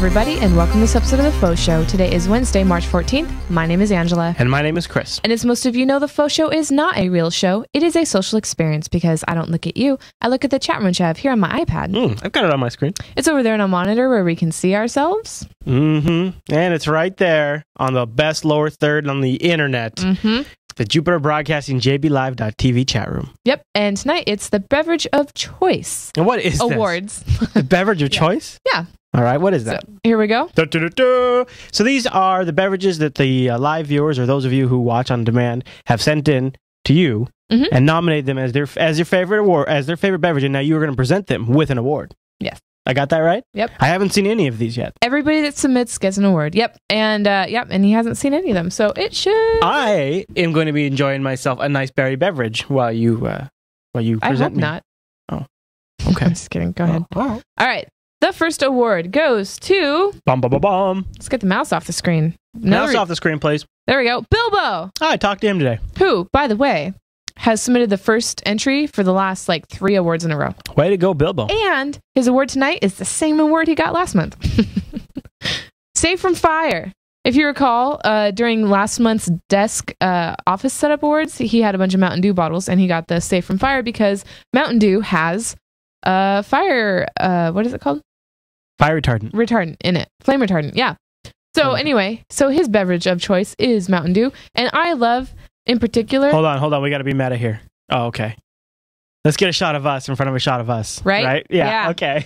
everybody, and welcome to this episode of the FauxShow. Today is Wednesday, March 14th. My name is Angela. And my name is Chris. And as most of you know, the FauxShow is not a real show. It is a social experience because I don't look at you. I look at the chat room which I have here on my iPad. I've got it on my screen. It's over there on a monitor where we can see ourselves. And it's right there on the best lower third on the internet. The Jupiter Broadcasting JBLive.tv chat room. Yep. And tonight it's the Beverage of Choice. And what is this? Awards. The Beverage of Choice? Yeah. All right, what is that? So, here we go. So these are the beverages that the live viewers, or those of you who watch on demand, have sent in to you and nominate them as your favorite award, as their favorite beverage, and now you are going to present them with an award. Yes. I got that right? Yep. I haven't seen any of these yet. Everybody that submits gets an award. Yep. And and he hasn't seen any of them, so it should. I am going to be enjoying myself a nice berry beverage while you present I hope me. not. Oh. Okay. I'm just kidding. Go ahead. Oh. All right. The first award goes to... Let's get the mouse off the screen. Mouse off the screen, please. There we go. Bilbo! I talked to him today. Who, by the way, has submitted the first entry for the last, 3 awards in a row. Way to go, Bilbo. And his award tonight is the same award he got last month. Save from Fire. If you recall, during last month's desk office setup awards, he had a bunch of Mountain Dew bottles, and he got the Save from Fire because Mountain Dew has fire... what is it called? Fire retardant. Retardant in it. Flame retardant, yeah. So anyway, his beverage of choice is Mountain Dew. And I love, in particular... Hold on. We got to be meta here. Oh, okay. Let's get a shot of us in front of a shot of us. Right? Yeah. Okay.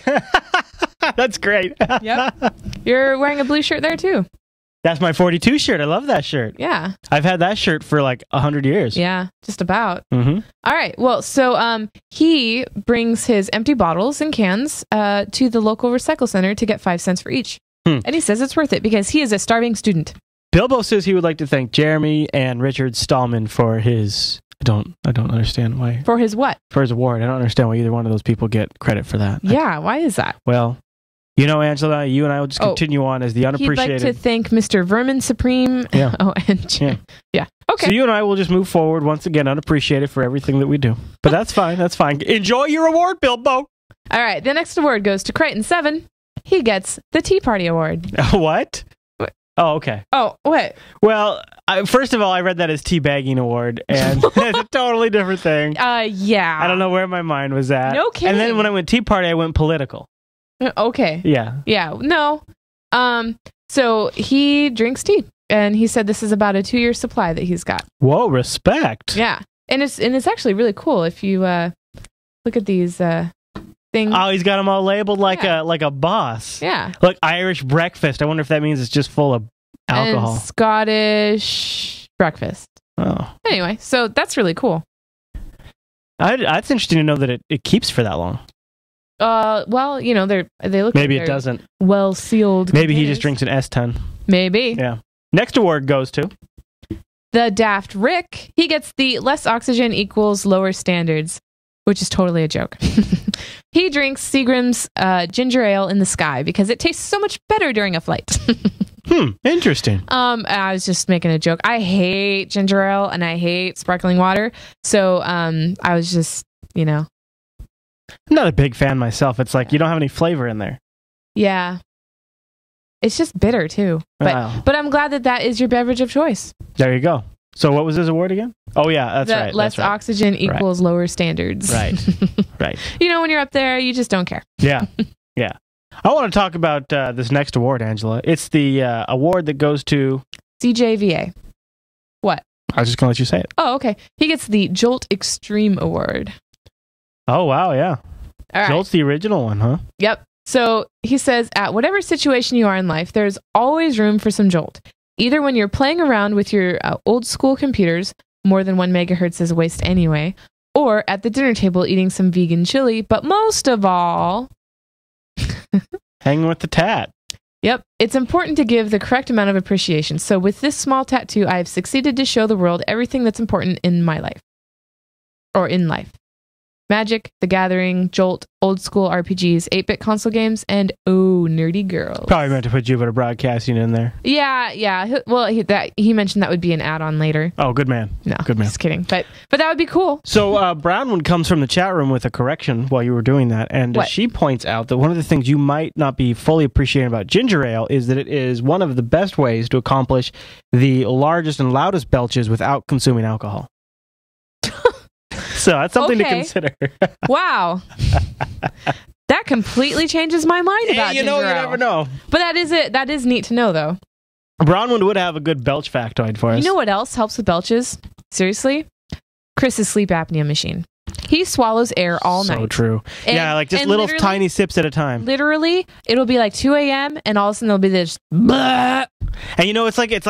That's great. Yep. You're wearing a blue shirt there, too. That's my 42 shirt. I love that shirt. Yeah. I've had that shirt for 100 years. Yeah, just about. All right. Well, so he brings his empty bottles and cans to the local recycle center to get 5 cents for each. And he says it's worth it because he is a starving student. Bilbo says he would like to thank Jeremy and Richard Stallman for his... I don't understand why. For his what? For his award. I don't understand why either one of those people get credit for that. Yeah, why is that? Well... You know, Angela, you and I will just continue on as the unappreciated... He'd like to thank Mr. Vermin Supreme. Yeah. Yeah. Okay. So you and I will just move forward once again, unappreciated for everything that we do. But that's fine. That's fine. Enjoy your award, Bilbo. All right. The next award goes to Crichton7. He gets the Tea Party Award. What? Oh, okay. Oh, what? Well, first of all, I read that as Teabagging Award, and it's a totally different thing. Yeah. I don't know where my mind was at. No kidding. And then when I went Tea Party, I went political. Okay. Yeah. Yeah. No. So he drinks tea, and he said this is about a 2-year supply that he's got. Whoa, respect. Yeah, and it's actually really cool if you look at these things. Oh, he's got them all labeled like a boss. Yeah. Look, Irish breakfast. I wonder if that means it's just full of alcohol. And Scottish breakfast. Oh. Anyway, so that's really cool. It's interesting to know that it keeps for that long. Well, they look. Maybe like it doesn't. Well sealed. Maybe containers. he just drinks an S10. Maybe. Yeah. Next award goes to the Daft Rick. He gets the less oxygen equals lower standards, which is totally a joke. He drinks Seagram's ginger ale in the sky because it tastes so much better during a flight. Interesting. I was just making a joke. I hate ginger ale and I hate sparkling water, so I was just I'm not a big fan myself. It's like you don't have any flavor in there. Yeah. It's just bitter too. But I'm glad that is your beverage of choice. There you go. So what was his award again? Oh yeah, that's right. Less oxygen equals lower standards. Right. Right. When you're up there, you just don't care. Yeah. Yeah. I want to talk about this next award, Angela. It's the award that goes to CJVA. What? I was just going to let you say it. Oh, okay. He gets the Jolt Extreme Award. Oh, wow, yeah. All right. Jolt's the original one, huh? Yep. So he says, at whatever situation you are in life, there's always room for some Jolt. Either when you're playing around with your old school computers, more than 1 megahertz is a waste anyway, or at the dinner table eating some vegan chili, but most of all... hanging with the tat. Yep. It's important to give the correct amount of appreciation. So with this small tattoo, I have succeeded to show the world everything that's important in my life. Or in life. Magic, The Gathering, Jolt, old school RPGs, 8-bit console games, and nerdy girls. Probably meant to put Jupiter Broadcasting in there. Yeah. Well, he mentioned that would be an add-on later. Oh, good man. No, good man. Just kidding. But that would be cool. So Brownwood comes from the chat room with a correction while you were doing that, and she points out that one of the things you might not be fully appreciating about ginger ale is that it is one of the best ways to accomplish the largest and loudest belches without consuming alcohol. So that's something to consider. Wow. That completely changes my mind about ginger ale. You never know. But that is neat to know, though. Brownwood would have a good belch factoid for us. You know what else helps with belches? Seriously? Chris's sleep apnea machine. He swallows air all night. So true. Like just little tiny sips at a time. Literally, it'll be like 2 a.m. and all of a sudden there'll be this. Bleh. And it's like if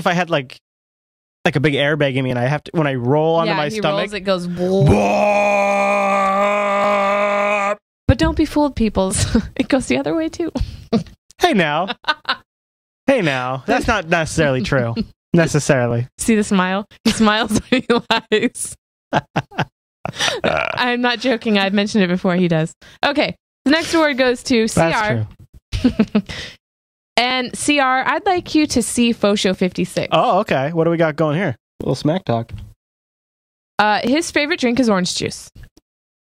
I had like a big airbag in me, and I have to, when I roll onto my stomach, rolls, it goes. But don't be fooled, peoples. It goes the other way too. Hey now, that's not necessarily true. Necessarily. See the smile? He smiles when he lies. I'm not joking. I've mentioned it before. He does. Okay. The next award goes to CR. That's true. And CR, I'd like you to see FauxShow 56. Oh, okay. What do we got going here? A little smack talk. His favorite drink is orange juice.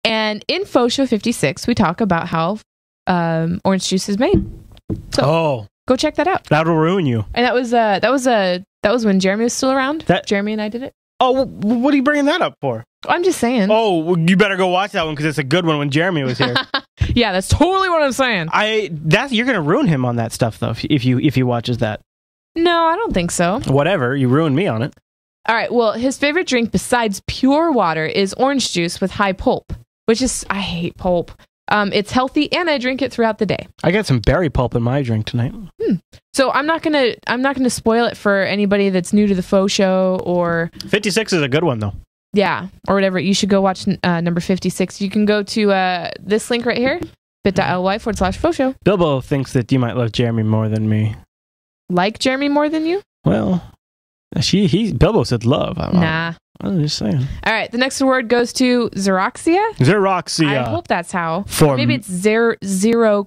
And in FauxShow 56, we talk about how orange juice is made. So go check that out. That'll ruin you. And that was when Jeremy was still around. Jeremy and I did it. Oh, what are you bringing that up for? I'm just saying. Oh, well, you better go watch that one because it's a good one when Jeremy was here. Yeah, that's totally what I'm saying. You're gonna ruin him on that stuff though if he watches that. No, I don't think so. Whatever, you ruined me on it. All right. Well, his favorite drink besides pure water is orange juice with high pulp, which is I hate pulp. It's healthy, and I drink it throughout the day. I got some berry pulp in my drink tonight. So I'm not gonna spoil it for anybody that's new to the FauxShow or 56 is a good one though. Yeah, or whatever. You should go watch number 56. You can go to this link right here, bit.ly/FauxShow. Bilbo thinks that you might love Jeremy more than me. Like Jeremy more than you? Well, Bilbo said love. Nah. I'm just saying. All right, the next award goes to Roxio. Roxio. I hope that's how. Maybe it's Xeroxia.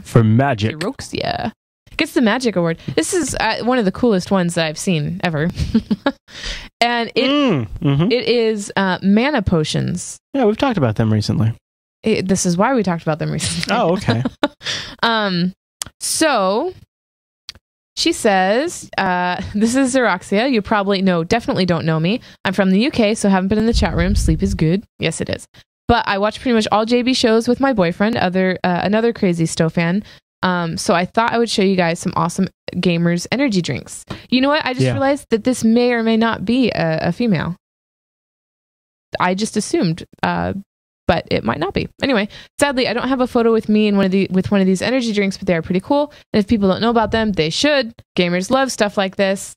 For magic. Xeroxia. Gets the magic award. This is one of the coolest ones that I've seen ever. And it is mana potions. Yeah, we've talked about them recently. This is why we talked about them recently. Oh, okay. So she says, this is Xeroxia. You definitely don't know me. I'm from the UK, so haven't been in the chat room. Sleep is good. Yes, it is. But I watch pretty much all JB shows with my boyfriend, another crazy Stowe fan. So I thought I would show you guys some awesome gamers energy drinks. You know what? I just realized that this may or may not be a female. I just assumed, but it might not be. Anyway, sadly, I don't have a photo with me in with one of these energy drinks, but they are pretty cool. And if people don't know about them, they should. Gamers love stuff like this.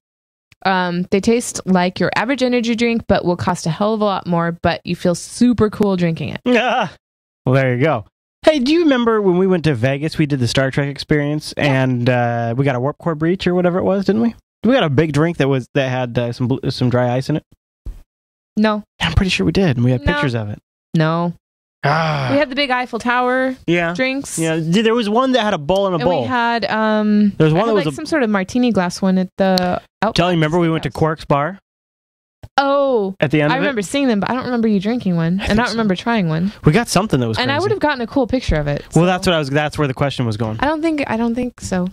They taste like your average energy drink, but will cost a hell of a lot more, but you feel super cool drinking it. Yeah. Well, there you go. Hey, do you remember when we went to Vegas, we did the Star Trek experience, and we got a warp core breach or whatever it was, didn't we? We got a big drink that had some dry ice in it. No. I'm pretty sure we did, and we had pictures of it. No. We had the big Eiffel Tower drinks. Yeah, there was one that had a bowl and a bowl. We had there was one that was some sort of martini glass one at the Charlie, remember we went to Quark's bar? Oh, at the end I remember seeing them, but I don't remember you drinking one, and I don't remember trying one. We got something that was and crazy. I would have gotten a cool picture of it. Well, that's where the question was going. I don't think so.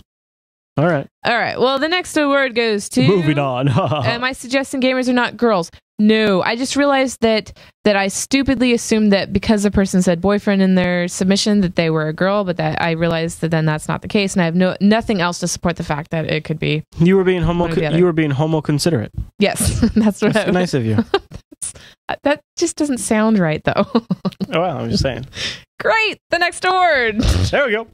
All right. Well, the next award goes to... Moving on. Am I suggesting gamers are not girls? No. I just realized that I stupidly assumed that because the person said boyfriend in their submission that they were a girl, but that I realized that then that's not the case, and I have nothing else to support the fact that it could be. You were being homo considerate. Yes, that's nice of you. That just doesn't sound right, though. Oh, well, I'm just saying. Great! The next award! There we go.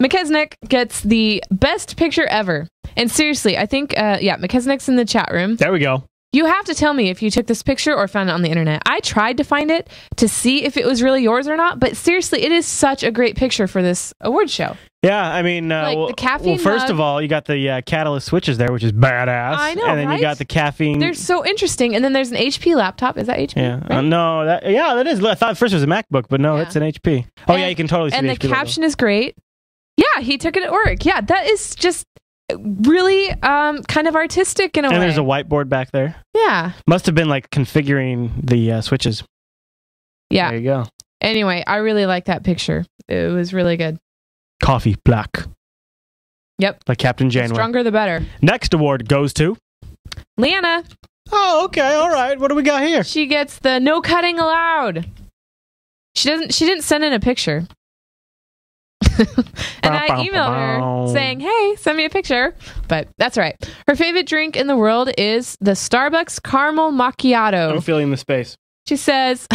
McKesnick gets the best picture ever. And seriously, I think, McKesnick's in the chat room. There we go. You have to tell me if you took this picture or found it on the internet. I tried to find it to see if it was really yours or not, but seriously, it is such a great picture for this award show. Yeah, I mean, the caffeine first mug. of all, you got the Catalyst switches there, which is badass. I know, and then right? you got the caffeine. They're so interesting. And then there's an HP laptop. Is that HP? Yeah, right? no, that is. I thought at first it was a MacBook, but no, it's an HP. Oh, yeah, you can totally see and the the HP caption is great. Yeah, he took it at work. Yeah, that is just really kind of artistic in a way. And there's a whiteboard back there. Yeah. Must have been like configuring the switches. Yeah. There you go. Anyway, I really like that picture. It was really good. Coffee black. Yep. Like Captain Janeway. The stronger the better. Next award goes to Leanna. Oh, okay. All right. What do we got here? She gets the no cutting allowed. She didn't send in a picture. And I emailed her saying, hey, send me a picture. But that's right. Her favorite drink in the world is the Starbucks Caramel Macchiato. I'm feeling the space. She says,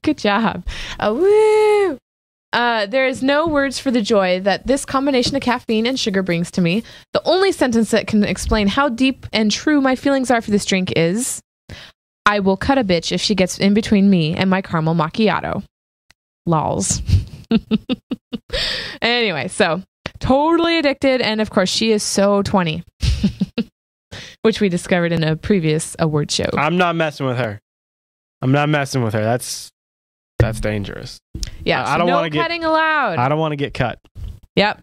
good job. Woo! There is no words for the joy that this combination of caffeine and sugar brings to me. The only sentence that can explain how deep and true my feelings are for this drink is, I will cut a bitch if she gets in between me and my caramel macchiato. Lols. Anyway, so totally addicted, and of course she is so 20. Which we discovered in a previous award show. I'm not messing with her. That's dangerous. Yeah, I don't want to cutting allowed. I don't want to get cut. Yep.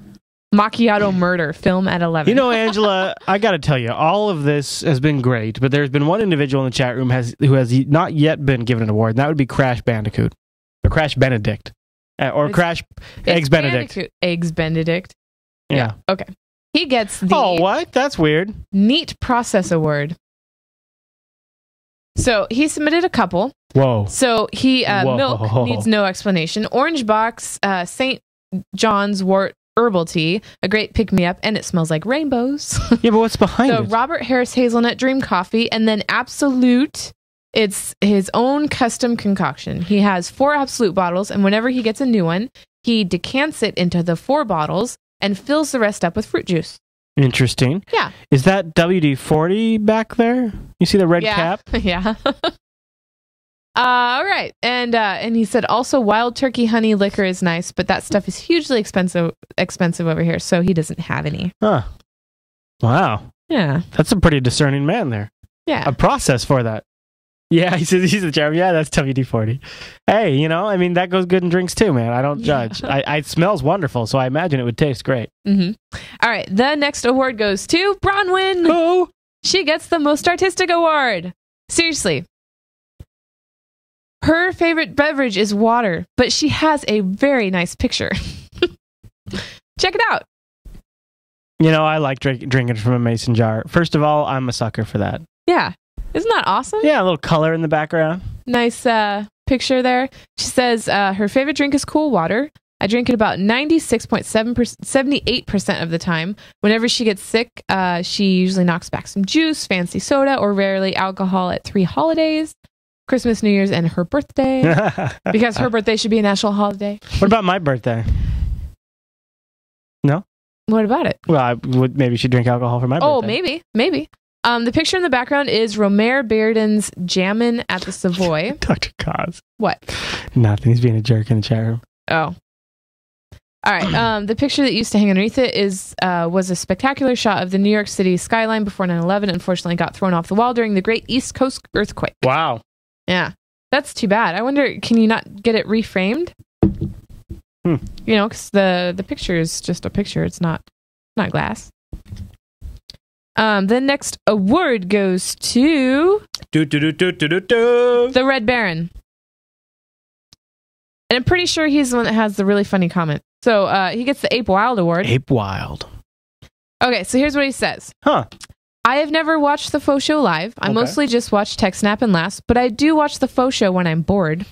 Macchiato murder, film at 11. You know, Angela, I got to tell you, all of this has been great, but there's been one individual in the chat room who has not yet been given an award, and that would be Crash Bandicoot. Or Crash Benedict. Eggs Benedict. Eggs Benedict. Yeah. Okay. He gets the Oh, what? That's weird. Neat Process Award. So he submitted a couple. Whoa. So he milk needs no explanation. Orange box, St. John's wort herbal tea, a great pick-me-up, and it smells like rainbows. Yeah, but what's behind it? Robert Harris Hazelnut Dream Coffee, and then Absolute. It's his own custom concoction. He has 4 Absolute bottles, and whenever he gets a new one, he decants it into the 4 bottles and fills the rest up with fruit juice. Interesting. Yeah. Is that WD-40 back there? You see the red cap? Yeah. All right. And he said also wild turkey honey liquor is nice, but that stuff is hugely expensive over here, so he doesn't have any. Huh. Wow. Yeah. That's a pretty discerning man there. Yeah. A process for that. Yeah, he says he's the chairman. Yeah, that's WD-40. Hey, you know, I mean, that goes good in drinks too, man. I don't judge. It smells wonderful, so I imagine it would taste great. Mm-hmm. All right, the next award goes to Bronwyn. Who? She gets the most artistic award. Seriously. Her favorite beverage is water, but she has a very nice picture. Check it out. You know, I like drinking from a mason jar. First of all, I'm a sucker for that. Yeah. Isn't that awesome? Yeah, a little color in the background. Nice picture there. She says her favorite drink is cool water. I drink it about 78% of the time. Whenever she gets sick, she usually knocks back some juice, fancy soda, or rarely alcohol at 3 holidays. Christmas, New Year's, and her birthday. Because her birthday should be a national holiday. What about my birthday? No? What about it? Well, maybe she'd drink alcohol for my birthday. Oh, maybe. The picture in the background is Romare Bearden's Jammin' at the Savoy. Dr. Cos. What? Nothing. He's being a jerk in the chat room. Oh. All right. The picture that used to hang underneath it was a spectacular shot of the New York City skyline before 9/11. Unfortunately, got thrown off the wall during the Great East Coast earthquake. Wow. Yeah, that's too bad. I wonder, can you not get it reframed? You know, because the picture is just a picture. It's not glass. The next award goes to the Red Baron. And I'm pretty sure he's the one that has the really funny comment. So he gets the Ape Wild Award. Ape Wild. Okay, so here's what he says. Huh. I have never watched the FauxShow live. I mostly just watch TechSnap and Last, but I do watch the FauxShow when I'm bored.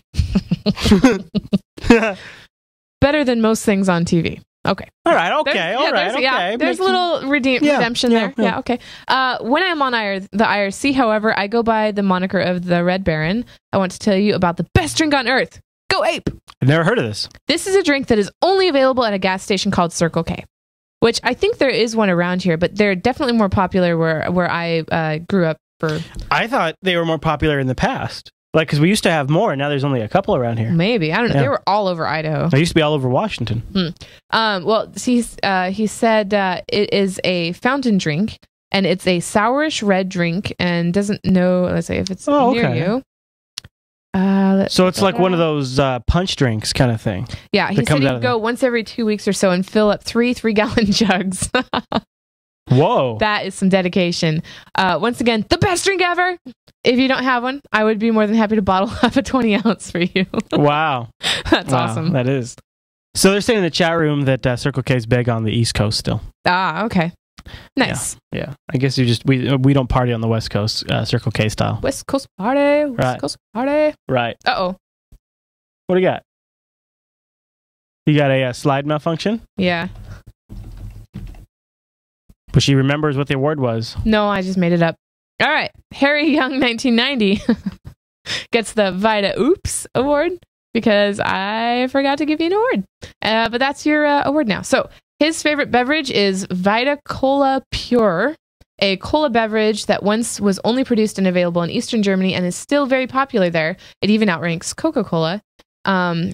Better than most things on TV. Okay. All right. Okay. All right. Okay. There's a little redemption there. Yeah. Okay. When I'm on the IRC, however, I go by the moniker of the Red Baron. I want to tell you about the best drink on earth. Go Ape! I've never heard of this. This is a drink that is only available at a gas station called Circle K, which I think there is one around here, but they're definitely more popular where I grew up for... I thought they were more popular in the past. Like, because we used to have more, and now there's only a couple around here. Maybe. I don't know. They were all over Idaho. They used to be all over Washington. Well, he said it is a fountain drink, and it's a sourish red drink, and doesn't know, let's say, if it's near you. So it's like one of those punch drinks kind of thing. Yeah, he said he'd go once every 2 weeks or so and fill up 3 3-gallon jugs. Whoa. That is some dedication. Once again, the best drink ever. If you don't have one, I would be more than happy to bottle up a 20-ounce for you. Wow. That's awesome. That is. So they're saying in the chat room that Circle K is big on the East Coast still. Ah, okay. Nice. Yeah. I guess we don't party on the West Coast, Circle K style. West Coast party. West Coast party. Right. Uh-oh. What do you got? You got a slide malfunction? Yeah. But she remembers what the award was. No, I just made it up. All right. Harry Young 1990 gets the Vita Oops Award because I forgot to give you an award. But that's your award now. So his favorite beverage is Vita Cola Pure, a cola beverage that once was only produced and available in Eastern Germany and is still very popular there. It even outranks Coca-Cola.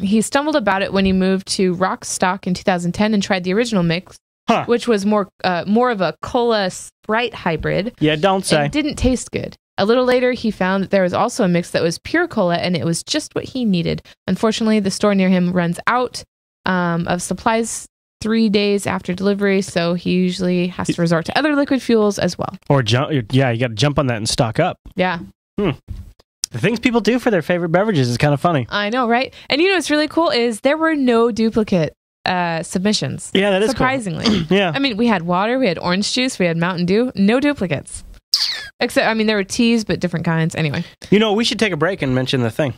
He stumbled about it when he moved to Rockstock in 2010 and tried the original mix, which was more of a cola Sprite hybrid. Yeah, don't say. It didn't taste good. A little later, he found that there was also a mix that was pure cola, and it was just what he needed. Unfortunately, the store near him runs out of supplies 3 days after delivery, so he usually has to resort to other liquid fuels as well. Or you got to jump on that and stock up. Yeah. The things people do for their favorite beverages is kind of funny. I know, right? And you know what's really cool is there were no duplicate submissions. Yeah, that is surprisingly. Cool. Yeah. I mean, we had water, we had orange juice, we had Mountain Dew, no duplicates. Except, I mean, there were teas, but different kinds. Anyway. You know, we should take a break and mention the thing.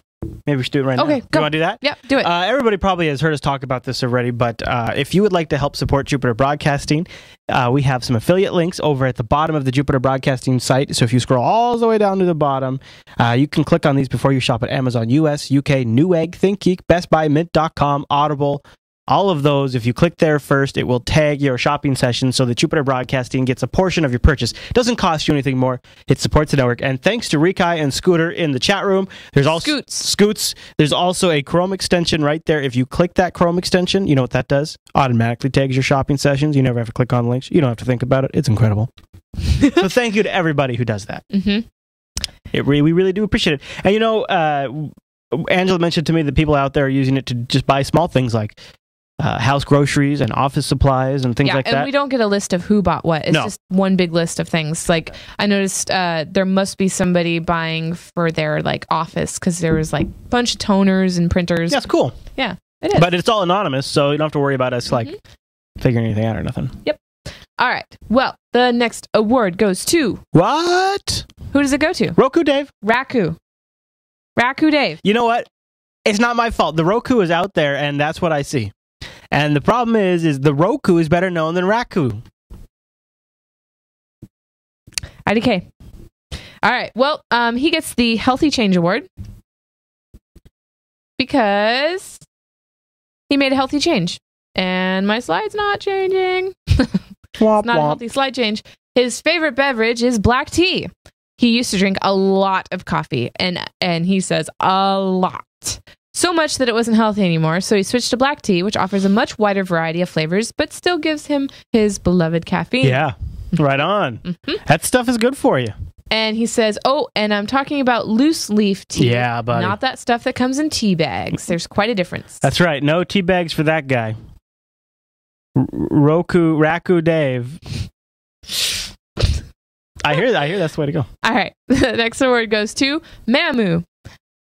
Maybe we should do it right now. Okay, go. You want to do that? Yeah, do it. Everybody probably has heard us talk about this already, but if you would like to help support Jupiter Broadcasting, we have some affiliate links over at the bottom of the Jupiter Broadcasting site. So if you scroll all the way down to the bottom, you can click on these before you shop at Amazon US, UK, Newegg, ThinkGeek, Best Buy, Mint.com, Audible. All of those, if you click there first, it will tag your shopping session so that Jupiter Broadcasting gets a portion of your purchase. It doesn't cost you anything more. It supports the network. And thanks to Rikai and Scooter in the chat room. There's also Scoots. There's also a Chrome extension right there. If you click that Chrome extension, you know what that does? Automatically tags your shopping sessions. You never have to click on links. You don't have to think about it. It's incredible. So thank you to everybody who does that. We really do appreciate it. And you know, Angela mentioned to me that people out there are using it to just buy small things like house groceries and office supplies and things like that. And we don't get a list of who bought what. It's just one big list of things. Like I noticed there must be somebody buying for their like office because there was like a bunch of toners and printers. Yeah, it's cool. Yeah, it is. But it's all anonymous, so you don't have to worry about us like figuring anything out or nothing. Yep. All right. Well, the next award goes to... What? Who does it go to? Roku Dave. Raku Dave. You know what? It's not my fault. The Roku is out there, and that's what I see. And the problem is the Roku is better known than Raku. IDK. All right. Well, he gets the Healthy Change Award because he made a healthy change. And my slide's not changing. It's not a healthy slide change. His favorite beverage is black tea. He used to drink a lot of coffee, and he says a lot. So much that it wasn't healthy anymore, so he switched to black tea, which offers a much wider variety of flavors, but still gives him his beloved caffeine. Yeah, right on. That stuff is good for you. And he says, oh, and I'm talking about loose leaf tea. Yeah, buddy. Not that stuff that comes in tea bags. There's quite a difference. That's right. No tea bags for that guy. Raku Dave. I hear that's the way to go. All right. The next award goes to Mamu.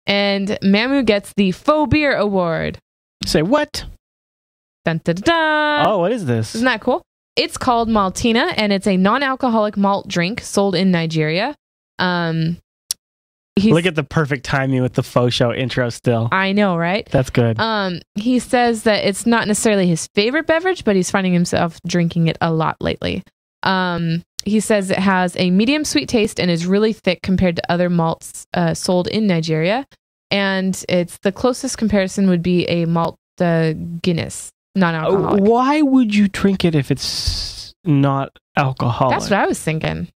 And Mamu gets the Phobia Award. Say what? Dun, dun, dun, dun. Oh, what is this? Isn't that cool? It's called Maltina, and it's a non-alcoholic malt drink sold in Nigeria. Look at the perfect timing with the FauxShow intro still. I know, right? That's good. He says that it's not necessarily his favorite beverage, but he's finding himself drinking it a lot lately. He says it has a medium sweet taste and is really thick compared to other malts sold in Nigeria. And it's the closest comparison would be a malt Guinness, non-alcoholic. Why would you drink it if it's not alcoholic? That's what I was thinking.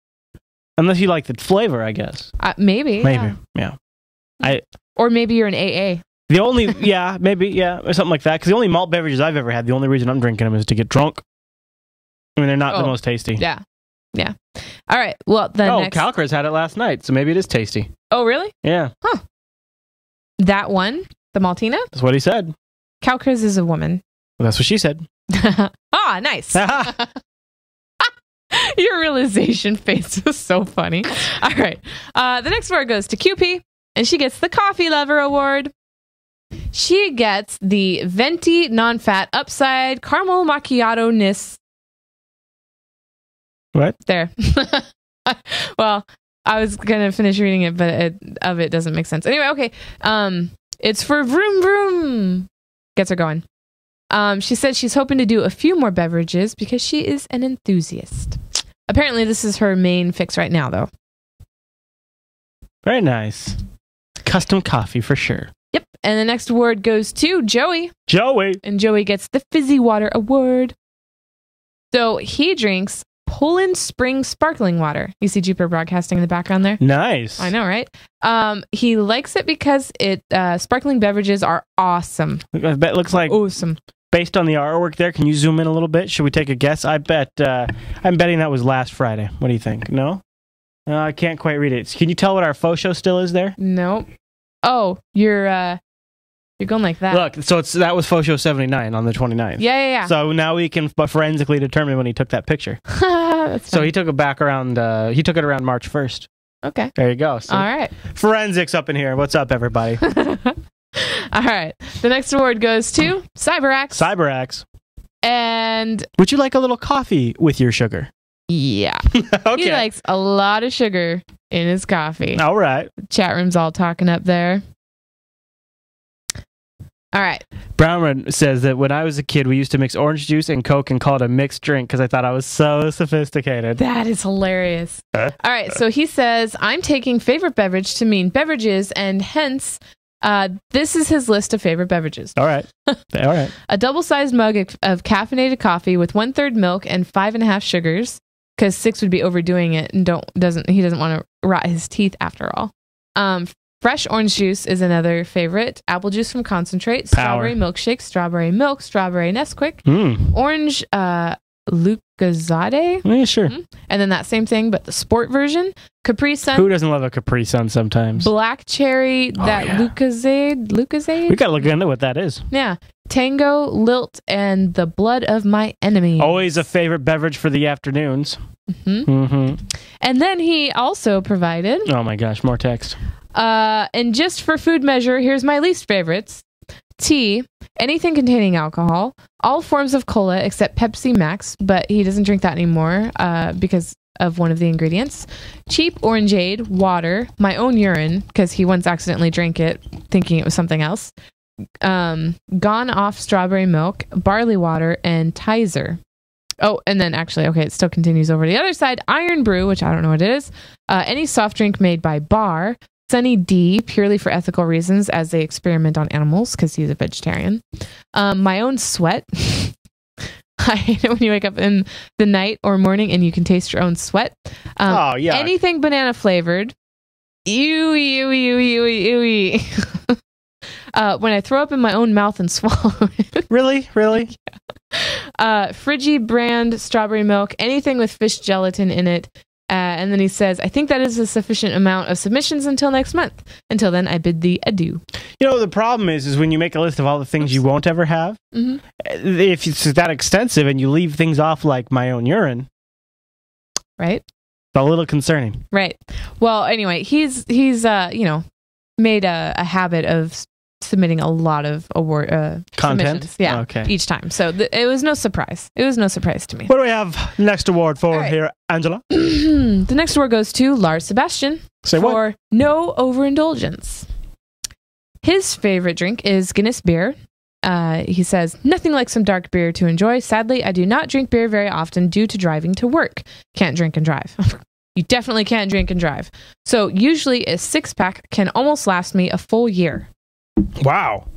Unless you like the flavor, I guess. Maybe. Yeah. Or maybe you're an AA. The only, maybe, or something like that. Because the only malt beverages I've ever had, the only reason I'm drinking them is to get drunk. I mean, they're not the most tasty. Yeah. All right. Well, next... Calcra's had it last night, so maybe it is tasty. Oh, really? Yeah. Huh. That one, the Maltina? That's what he said. Calcra's is a woman. Well, that's what she said. Nice. Your realization face was so funny. All right. The next award goes to QP, and she gets the Coffee Lover Award. She gets the Venti Non-Fat Upside Caramel Macchiato-ness. What? There. Well, I was going to finish reading it, but it doesn't make sense. Anyway, okay. It's for Vroom Vroom. Gets her going. She said she's hoping to do a few more beverages because she is an enthusiast. Apparently, this is her main fix right now, though. Very nice. Custom coffee for sure. Yep. And the next award goes to Joey. And Joey gets the Fizzy Water Award. So he drinks Poland Spring Sparkling Water. You see Jupiter Broadcasting in the background there? Nice. I know, right? He likes it because sparkling beverages are awesome. I bet it looks like awesome. Based on the artwork there, can you zoom in a little bit? Should we take a guess? I'm betting that was last Friday. What do you think? No? I can't quite read it. Can you tell what our FauxShow still is there? Nope. Oh, you're going like that. Look, so that was FauxShow 79 on the 29th. Yeah. So now we can forensically determine when he took that picture. So he took it back around. He took it around March 1st. Okay. There you go. So all right. Forensics up in here. What's up, everybody? All right. The next award goes to CyberAct. And would you like a little coffee with your sugar? Yeah. Okay. He likes a lot of sugar in his coffee. All right. Chat room's all talking up there. All right. Brownman says that when I was a kid, we used to mix orange juice and Coke and call it a mixed drink because I thought I was so sophisticated. That is hilarious. All right. So he says, I'm taking favorite beverage to mean beverages, and hence, this is his list of favorite beverages. All right. A double-sized mug of caffeinated coffee with 1/3 milk and 5.5 sugars, because 6 would be overdoing it, and he doesn't want to rot his teeth after all. Fresh orange juice is another favorite. Apple juice from concentrate. Strawberry milkshake. Strawberry milk. Strawberry Nesquik. Orange Lucozade. Yeah, sure. And then that same thing, but the sport version. Capri Sun. Who doesn't love a Capri Sun sometimes? Black cherry. Lucozade. We gotta look into what that is. Yeah. Tango, Lilt, and the blood of my enemy. Always a favorite beverage for the afternoons. And then he also provided... Oh my gosh, more text. And just for food measure, here's my least favorites. Tea, anything containing alcohol, all forms of cola except Pepsi Max, but he doesn't drink that anymore because of one of the ingredients. Cheap orangeade, water, my own urine, because he once accidentally drank it thinking it was something else. Gone off strawberry milk, barley water, and Tizer. Oh, and then actually, okay, it still continues over to the other side. Iron Brew, which I don't know what it is. Any soft drink made by Bar. Sunny D, purely for ethical reasons, as they experiment on animals, because he's a vegetarian. My own sweat. I hate it when you wake up in the night or morning and you can taste your own sweat. Anything banana flavored. Ew. When I throw up in my own mouth and swallow it. Really? Yeah. Friggy brand strawberry milk. Anything with fish gelatin in it. And then he says, I think that is a sufficient amount of submissions until next month. Until then, I bid thee adieu. You know, the problem is when you make a list of all the things you won't ever have, if it's that extensive and you leave things off like my own urine, right? It's a little concerning. Right. Well, anyway, he's made a habit of submitting a lot of award content, each time. So it was no surprise. It was no surprise to me. What do we have next award for here, Angela? The next award goes to Lars Sebastian for no overindulgence. His favorite drink is Guinness beer. He says, nothing like some dark beer to enjoy. Sadly, I do not drink beer very often due to driving to work. Can't drink and drive. You definitely can't drink and drive. So usually a 6-pack can almost last me a full year. Wow.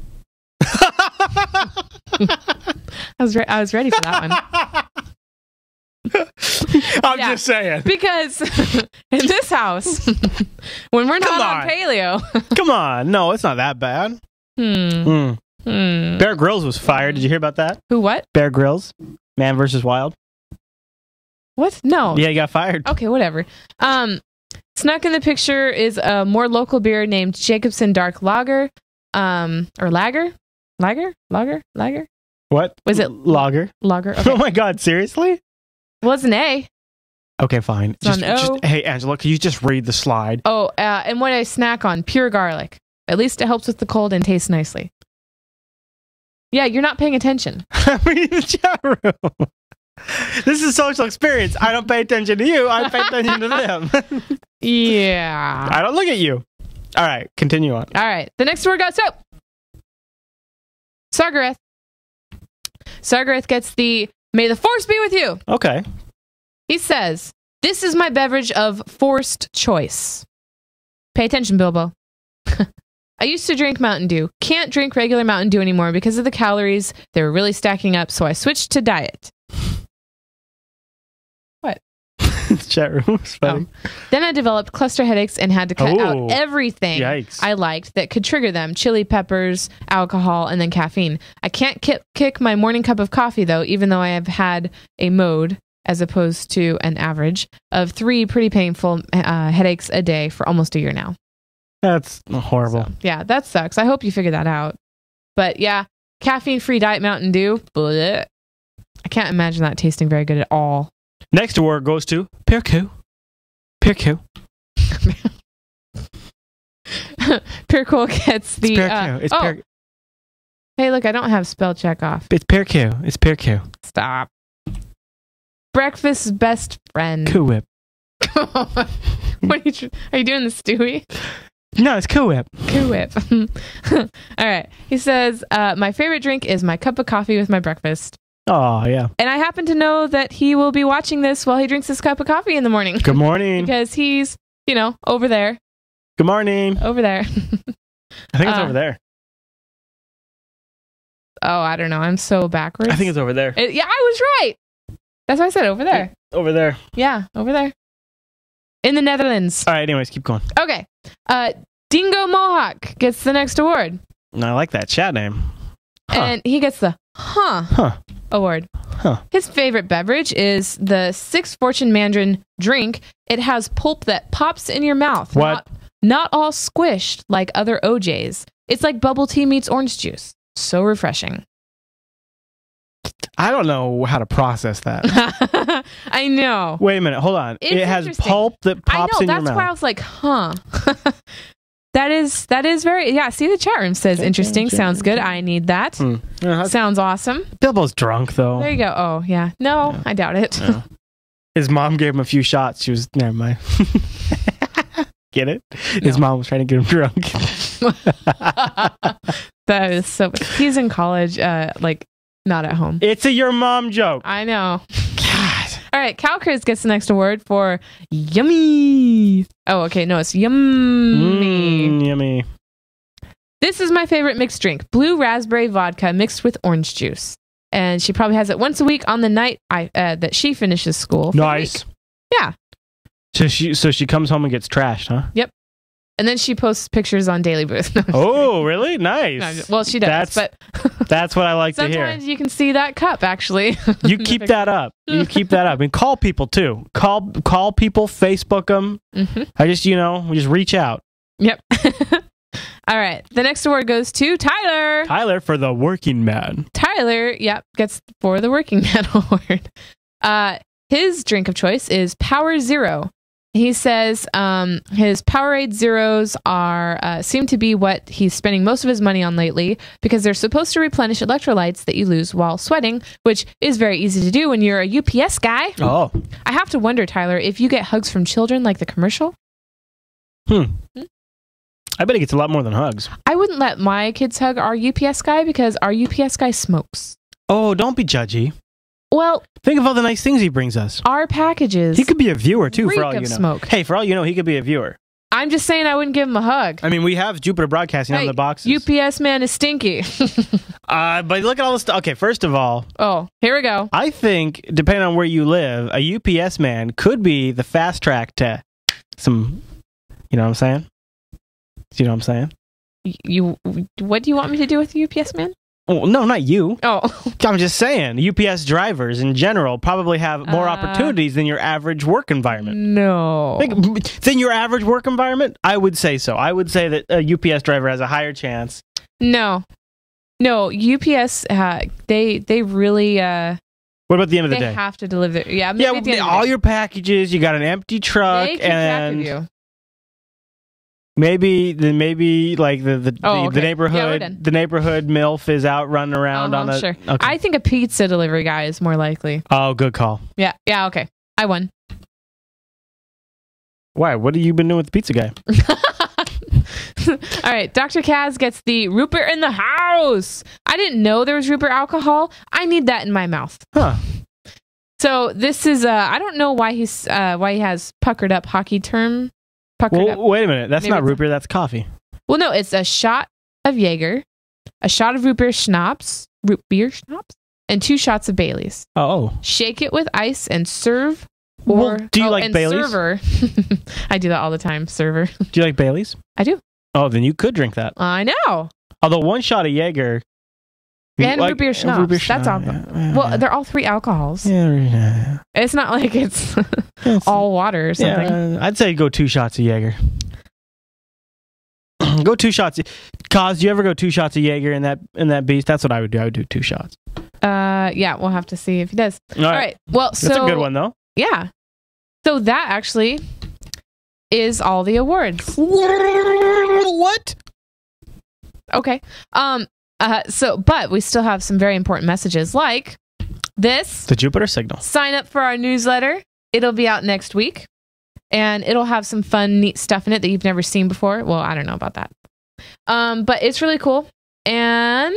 I was ready for that one. I'm just saying. Because in this house, when we're not on paleo. Come on. No, it's not that bad. Bear Grylls was fired. Did you hear about that? Who, what? Bear Grylls. Man versus Wild. What? No. Yeah, he got fired. Okay, whatever. Snuck in the picture is a more local beer named Jacobson Dark Lager. Or Lager? Lager? What? Was it Lager? Lager. Okay. Oh my God, seriously? Well, it's an A. Okay, fine. It's an O. Hey, Angela, can you just read the slide? Oh, and what I snack on, pure garlic. At least it helps with the cold and tastes nicely. Yeah, you're not paying attention. I'm reading the chat room. This is social experience. I don't pay attention to you. I pay attention to them. Yeah. I don't look at you. All right, continue on. All right. The next word got soap. Sargareth. Sargareth gets the May the Force be with you. Okay. He says, this is my beverage of forced choice. Pay attention, Bilbo. I used to drink Mountain Dew. Can't drink regular Mountain Dew anymore because of the calories. They were really stacking up, so I switched to diet. What? The chat room was funny. Then I developed cluster headaches and had to cut out everything I liked that could trigger them. Chili peppers, alcohol, and then caffeine. I can't kick my morning cup of coffee, though, even though I have had a mode, as opposed to an average, of 3 pretty painful headaches a day for almost a year now. That's horrible. So, yeah, that sucks. I hope you figure that out. But yeah, caffeine-free Diet Mountain Dew. Bleh. I can't imagine that tasting very good at all. Next award goes to Peerku. Peerku. Peerku gets the... It's Peerku. Hey, look, I don't have spell check off. It's Peerku. It's Peerku. Stop. Breakfast's best friend. Cool Whip. What are you doing, the Stewie? No, it's Cool Whip. Cool Whip. All right. He says, my favorite drink is my cup of coffee with my breakfast. Oh, yeah. And I happen to know that he will be watching this while he drinks his cup of coffee in the morning. Good morning. Because he's, over there. Good morning. Over there. I think it's over there. Oh, I don't know. I'm so backwards. I think it's over there. Yeah, I was right. That's why I said over there. Over there. Yeah, over there. In the Netherlands. All right, anyways, keep going. Okay. Dingo Mohawk gets the next award. I like that chat name. Huh. And he gets the award. His favorite beverage is the 6 Fortune Mandarin drink. It has pulp that pops in your mouth. What? Not all squished like other OJs. It's like bubble tea meets orange juice. So refreshing. I don't know how to process that. I know. Wait a minute. Hold on. It has pulp that pops in your mouth. That's why I was like, That is very, see, the chat room says interesting. Sounds good. I need that. Sounds awesome. Bilbo's drunk, though. There you go. Oh, yeah. No, I doubt it. No. His mom gave him a few shots. She was, never mind. Get it? His mom was trying to get him drunk. That is so, he's in college, not at home. It's a your mom joke. I know. God. All right, Calcris gets the next award for yummy. Oh, okay. No, it's yummy. Yummy. This is my favorite mixed drink. Blue raspberry vodka mixed with orange juice. And she probably has it once a week on the night that she finishes school. Nice. Yeah. So she comes home and gets trashed, huh? Yep. And then she posts pictures on Daily Booth. Oh, really? Nice. No, well, she does, but that's what I like to hear. Sometimes you can see that cup, actually. You keep that up. You keep that up. And call people, too. Call people, Facebook them. Mm-hmm. I just, we just reach out. Yep. All right. The next award goes to Tyler. Tyler for the working man. Tyler, gets for the working man award. His drink of choice is Power Zero. He says his Powerade Zeros seem to be what he's spending most of his money on lately because they're supposed to replenish electrolytes that you lose while sweating, which is very easy to do when you're a UPS guy. Oh. I have to wonder, Tyler, if you get hugs from children like the commercial? I bet he gets a lot more than hugs. I wouldn't let my kids hug our UPS guy because our UPS guy smokes. Oh, don't be judgy. Well, think of all the nice things he brings us. Our packages. He could be a viewer too, for all you know. Smoke. Hey, for all you know, he could be a viewer. I'm just saying I wouldn't give him a hug. I mean, we have Jupiter Broadcasting on the boxes. UPS man is stinky. But look at all this stuff. Okay, first of all. Oh, here we go. I think, depending on where you live, a UPS man could be the fast track to some, you know what I'm saying? You know what I'm saying? What do you want me to do with the UPS man? Oh, no, not you. Oh. I'm just saying, UPS drivers in general probably have more opportunities than your average work environment. No. Than your average work environment? I would say so. I would say that a UPS driver has a higher chance. No, UPS, they really... What about the end of the day? They have to deliver. Yeah, all your packages, you got an empty truck, they keep track of you. Maybe like the neighborhood, yeah, the neighborhood MILF is out running around on a. Sure. Okay. I think a pizza delivery guy is more likely. Oh, good call. Yeah. Okay. I won. Why? What have you been doing with the pizza guy? All right. Dr. Kaz gets the Rupert in the house. I didn't know there was Rupert alcohol. I need that in my mouth. Huh. So this is I don't know why he has puckered up hockey term. Wait a minute. That's not root beer. That's coffee. Well, no, it's a shot of Jaeger, a shot of root beer schnapps, and 2 shots of Bailey's. Oh. Shake it with ice and serve. Do you like Bailey's? Server. I do that all the time. Server. Do you like Bailey's? I do. Oh, then you could drink that. I know. Although 1 shot of Jaeger. And root beer schnapps. That's alcohol. Well, they're all 3 alcohols. Yeah. It's not like it's all water or something. Yeah, I'd say go 2 shots of Jaeger. Go 2 shots. Cause, do you ever go 2 shots of Jaeger in that beast? That's what I would do. I would do 2 shots. Yeah, we'll have to see if he does. All right. Well, so that's a good one though. Yeah. So that actually is all the awards. What? Okay. But we still have some very important messages like this. The Jupiter signal. Sign up for our newsletter. It'll be out next week. And it'll have some fun, neat stuff in it that you've never seen before. Well, I don't know about that. But it's really cool. And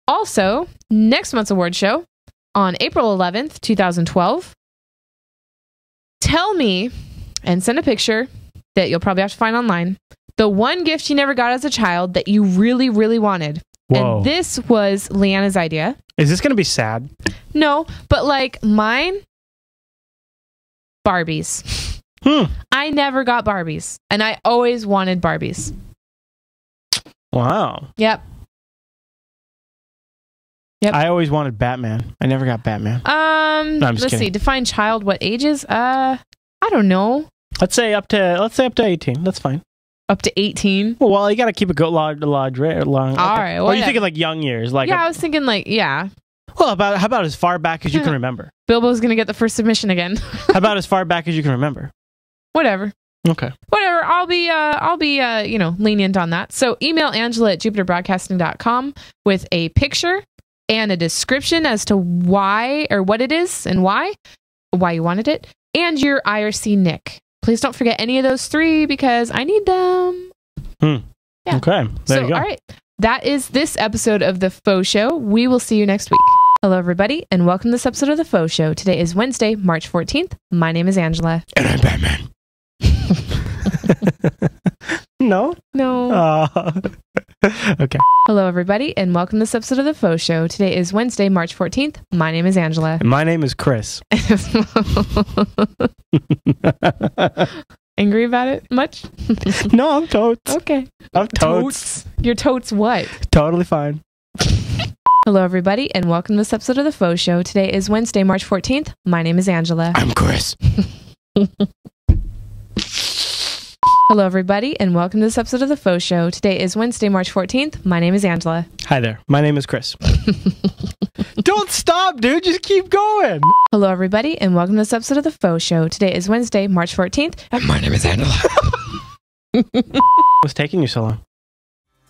also, next month's award show on April 11th, 2012. Tell me and send a picture that you'll probably have to find online. The one gift you never got as a child that you really, really wanted. Whoa. And this was Leanna's idea. Is this going to be sad? No, but like mine, Barbies. I never got Barbies, and I always wanted Barbies. Wow. Yep. I always wanted Batman. I never got Batman. No, I'm just kidding. See. Define child. What ages? I don't know. Let's say up to 18. That's fine. Up to 18. Well, you got to keep it long. All right. Well, are you thinking like young years? Like I was thinking like Well, how about as far back as you can remember? Bilbo's gonna get the first submission again. How about as far back as you can remember? Whatever. Okay. Whatever. I'll be lenient on that. So email Angela at jupiterbroadcasting.com with a picture and a description as to why or what it is and why you wanted it, and your IRC nick. Please don't forget any of those 3 because I need them. Yeah. Okay. There you go. All right. That is this episode of The Faux Show. We will see you next week. Hello, everybody, and welcome to this episode of The Faux Show. Today is Wednesday, March 14th. My name is Angela. And I'm Batman. No? Okay. Hello, everybody, and welcome to this episode of The Faux Show. Today is Wednesday, March 14th. My name is Angela. And my name is Chris. Angry about it much? No, I'm totes. Okay. I'm totes. You're totes what? Totally fine. Hello, everybody, and welcome to this episode of The Faux Show. Today is Wednesday, March 14th. My name is Angela. I'm Chris. Hello, everybody, and welcome to this episode of The Faux Show. Today is Wednesday, March 14th. My name is Angela. Hi there. My name is Chris. Don't stop, dude. Just keep going. Hello, everybody, and welcome to this episode of The Faux Show. Today is Wednesday, March 14th. And my name is Angela. What's taking you so long?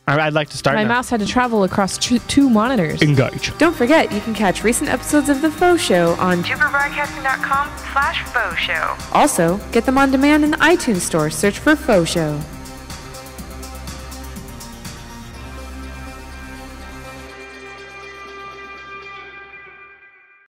I'd like to start My now. mouse had to travel across 2 monitors. Engage. Don't forget, you can catch recent episodes of The Faux Show on jupiterbroadcasting.com/Faux Show. Also, get them on demand in the iTunes store. Search for Faux Show.